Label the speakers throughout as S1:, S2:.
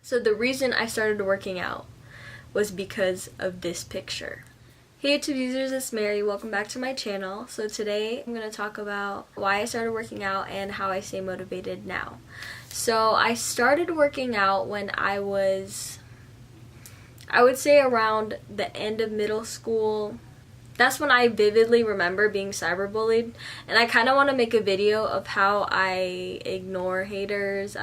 S1: So the reason I started working out was because of this picture. Hey YouTube users, it's Mary. Welcome back to my channel. So today I'm going to talk about why I started working out and how I stay motivated now. So I started working out when I would say around the end of middle school. That's when I vividly remember being cyberbullied, and I kind of want to make a video of how I ignore haters.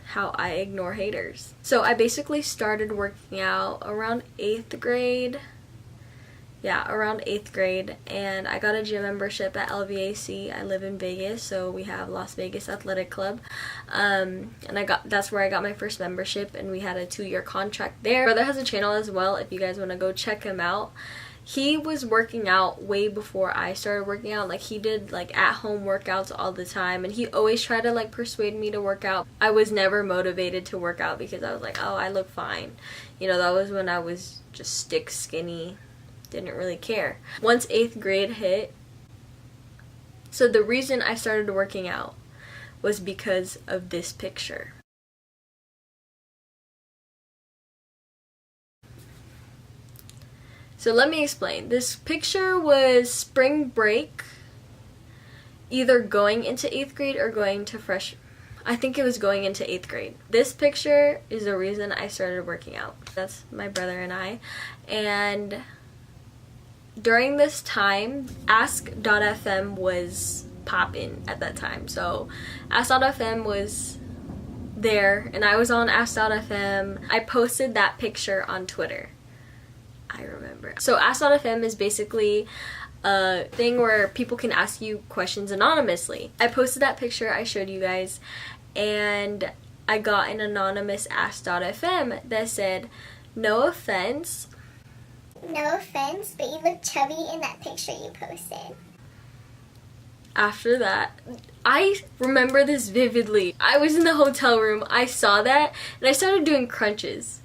S1: How I ignore haters. So I basically started working out around 8th grade. Yeah, around 8th grade, and I got a gym membership at LVAC. I live in Vegas, so we have Las Vegas Athletic Club, and that's where I got my first membership, and we had a 2-year contract there. My brother has a channel as well if you guys want to go check him out. He was working out way before I started working out. Like, he did like at-home workouts all the time, and he always tried to like persuade me to work out. I was never motivated to work out because I was like, oh, I look fine. You know, that was when I was just stick skinny, didn't really care. Once 8th grade hit, so the reason I started working out was because of this picture. So let me explain. This picture was spring break, either going into 8th grade or going to I think it was going into 8th grade. This picture is the reason I started working out. That's my brother and I. And during this time, Ask.fm was poppin' at that time. So Ask.fm was there, and I was on Ask.fm. I posted that picture on Twitter. I remember. So Ask.fm is basically a thing where people can ask you questions anonymously. I posted that picture I showed you guys, and I got an anonymous Ask.fm that said, "No offense, but you look chubby in that picture you posted." After that, I remember this vividly. I was in the hotel room, I saw that, and I started doing crunches.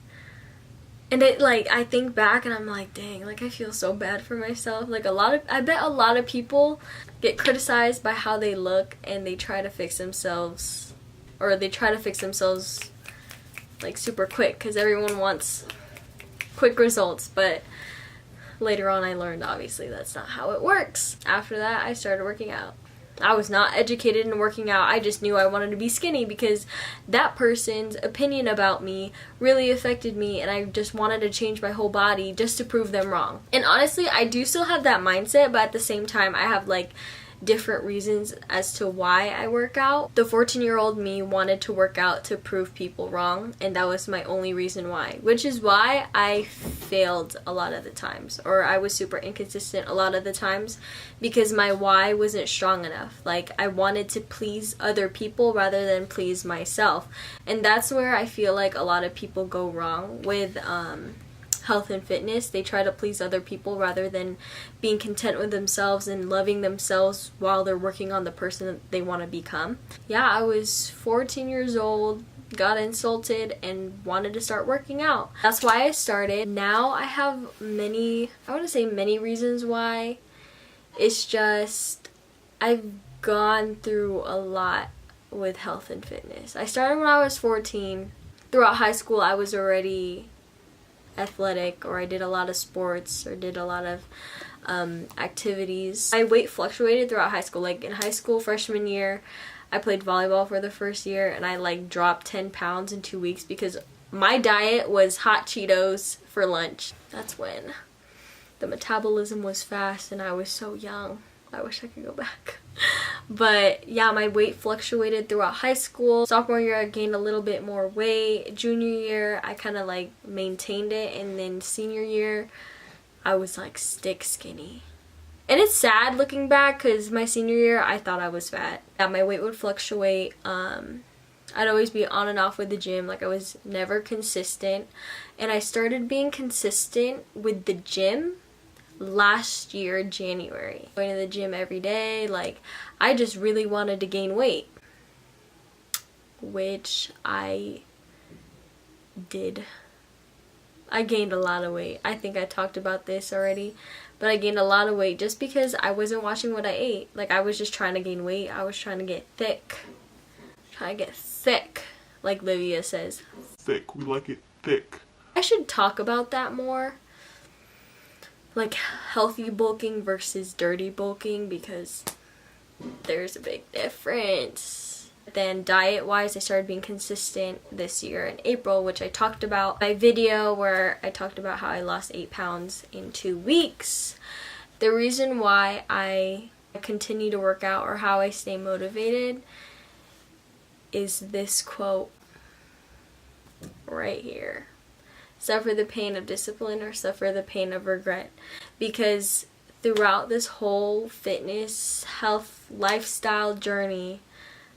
S1: And it, like, I think back and I'm like, dang, like, I feel so bad for myself. Like, I bet a lot of people get criticized by how they look, and they try to fix themselves, like, super quick, because everyone wants quick results. But later on I learned, obviously, that's not how it works. After that, I started working out. I was not educated in working out. I just knew I wanted to be skinny because that person's opinion about me really affected me, and I just wanted to change my whole body just to prove them wrong. And honestly, I do still have that mindset, but at the same time, I have like different reasons as to why I work out. The 14-year-old me wanted to work out to prove people wrong, and that was my only reason why, which is why I failed a lot of the times, or I was super inconsistent a lot of the times, because my why wasn't strong enough. Like, I wanted to please other people rather than please myself, and that's where I feel like a lot of people go wrong with health and fitness. They try to please other people rather than being content with themselves and loving themselves while they're working on the person that they want to become. Yeah, I was 14 years old, got insulted, and wanted to start working out. That's why I started. Now I have many reasons why. It's just I've gone through a lot with health and fitness. I started when I was 14. Throughout high school, I was already athletic, or I did a lot of sports, or did a lot of activities. My weight fluctuated throughout high school. Like, in high school, freshman year, I played volleyball for the first year, and I like dropped 10 pounds in 2 weeks because my diet was hot Cheetos for lunch. That's when the metabolism was fast and I was so young. I wish I could go back. But yeah, my weight fluctuated throughout high school. Sophomore year, I gained a little bit more weight. Junior year, I kind of like maintained it. And then senior year, I was like stick skinny. And it's sad looking back because my senior year, I thought I was fat. Yeah, my weight would fluctuate. I'd always be on and off with the gym. Like, I was never consistent. And I started being consistent with the gym last year, January. Going to the gym every day. Like, I just really wanted to gain weight, which I did. I gained a lot of weight. I think I talked about this already, but I gained a lot of weight just because I wasn't watching what I ate. Like, I was just trying to gain weight. I was trying to get thick. like Livia says.
S2: Thick. We like it thick.
S1: I should talk about that more. Like healthy bulking versus dirty bulking, because there's a big difference. Then diet wise, I started being consistent this year in April, which I talked about my video where I talked about how I lost 8 pounds in 2 weeks. The reason why I continue to work out, or how I stay motivated, is this quote right here. Suffer the pain of discipline or suffer the pain of regret. Because throughout this whole fitness, health, lifestyle journey,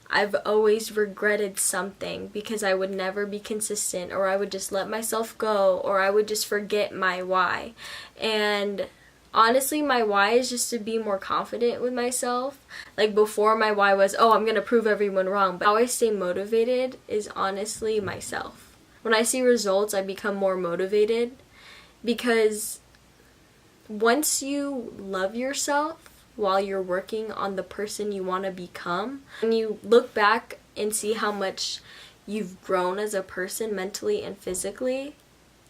S1: I've always regretted something because I would never be consistent, or I would just let myself go, or I would just forget my why. And honestly, my why is just to be more confident with myself. Like before, my why was, oh, I'm gonna prove everyone wrong. But how I stay motivated is honestly myself. When I see results, I become more motivated, because once you love yourself while you're working on the person you want to become, when you look back and see how much you've grown as a person mentally and physically,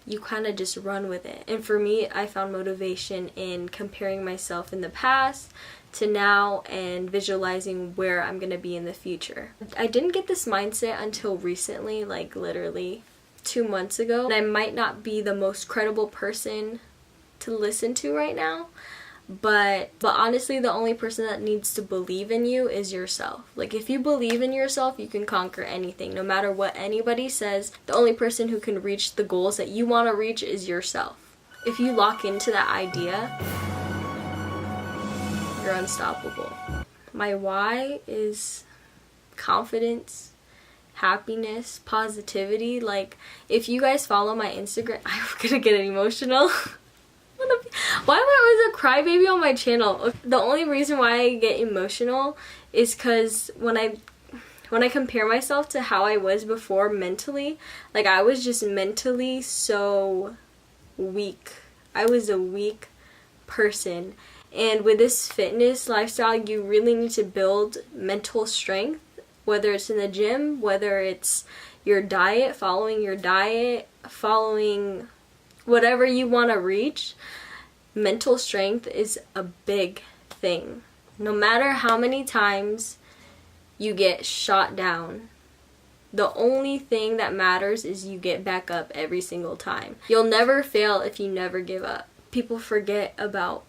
S1: you kind of just run with it. And for me, I found motivation in comparing myself in the past to now and visualizing where I'm going to be in the future. I didn't get this mindset until recently, like literally 2 months ago. And I might not be the most credible person to listen to right now, but honestly, the only person that needs to believe in you is yourself. Like if you believe in yourself, you can conquer anything, no matter what anybody says. The only person who can reach the goals that you want to reach is yourself. If you lock into that idea, you're unstoppable. My why is confidence, happiness, positivity. Like if you guys follow my Instagram, I'm gonna get emotional. Why am I always a crybaby on my channel? The only reason why I get emotional is because when I compare myself to how I was before mentally, like I was just mentally so weak. I was a weak person. And with this fitness lifestyle, you really need to build mental strength, whether it's in the gym, whether it's your diet, following whatever you want to reach. Mental strength is a big thing. No matter how many times you get shot down, the only thing that matters is you get back up every single time. You'll never fail if you never give up. People forget about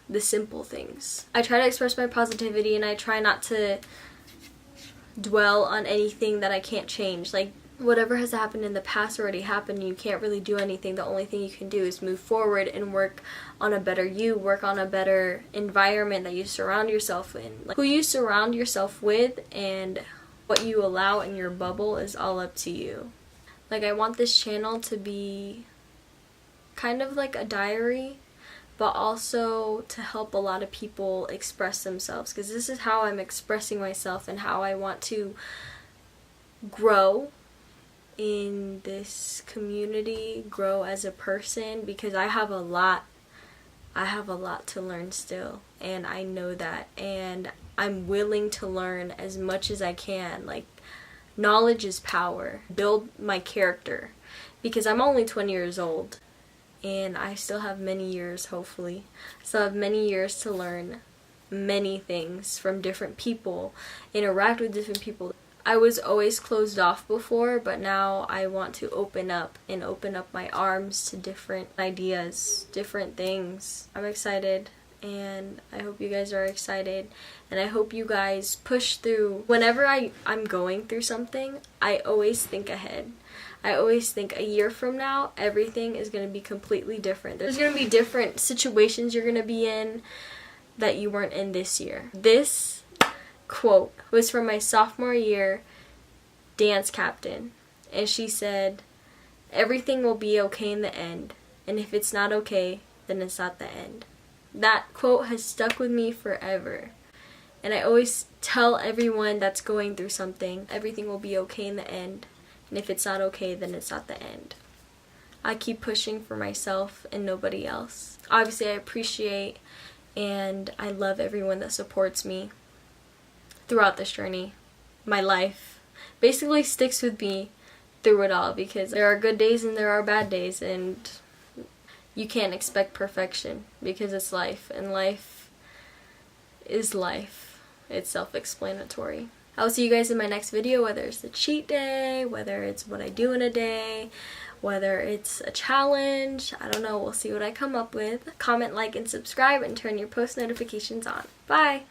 S1: the simple things. I try to express my positivity, and I try not to dwell on anything that I can't change. Like whatever has happened in the past already happened. You can't really do anything. The only thing you can do is move forward and work on a better you, work on a better environment that you surround yourself in. Like who you surround yourself with and what you allow in your bubble is all up to you. Like I want this channel to be kind of like a diary, but also to help a lot of people express themselves, because this is how I'm expressing myself and how I want to grow in this community, grow as a person, because I have a lot to learn still, and I know that, and I'm willing to learn as much as I can. Like knowledge is power. Build my character, because I'm only 20 years old and I still have many years, hopefully. I still have many years to learn many things from different people, interact with different people. I was always closed off before, but now I want to open up my arms to different ideas, different things. I'm excited, and I hope you guys are excited, and I hope you guys push through. Whenever I'm going through something, I always think ahead. I always think a year from now, everything is going to be completely different. There's going to be different situations you're going to be in that you weren't in this year. This quote was from my sophomore year dance captain, and she said, "Everything will be okay in the end, and if it's not okay, then it's not the end." That quote has stuck with me forever, and I always tell everyone that's going through something, everything will be okay in the end, and if it's not okay, then it's not the end. I keep pushing for myself and nobody else. Obviously, I appreciate and I love everyone that supports me throughout this journey, my life, basically sticks with me through it all, because there are good days and there are bad days, and you can't expect perfection because it's life, and life is life. It's self-explanatory. I'll see you guys in my next video, whether it's the cheat day, whether it's what I do in a day, whether it's a challenge. I don't know, we'll see what I come up with. Comment, like, and subscribe, and turn your post notifications on. Bye!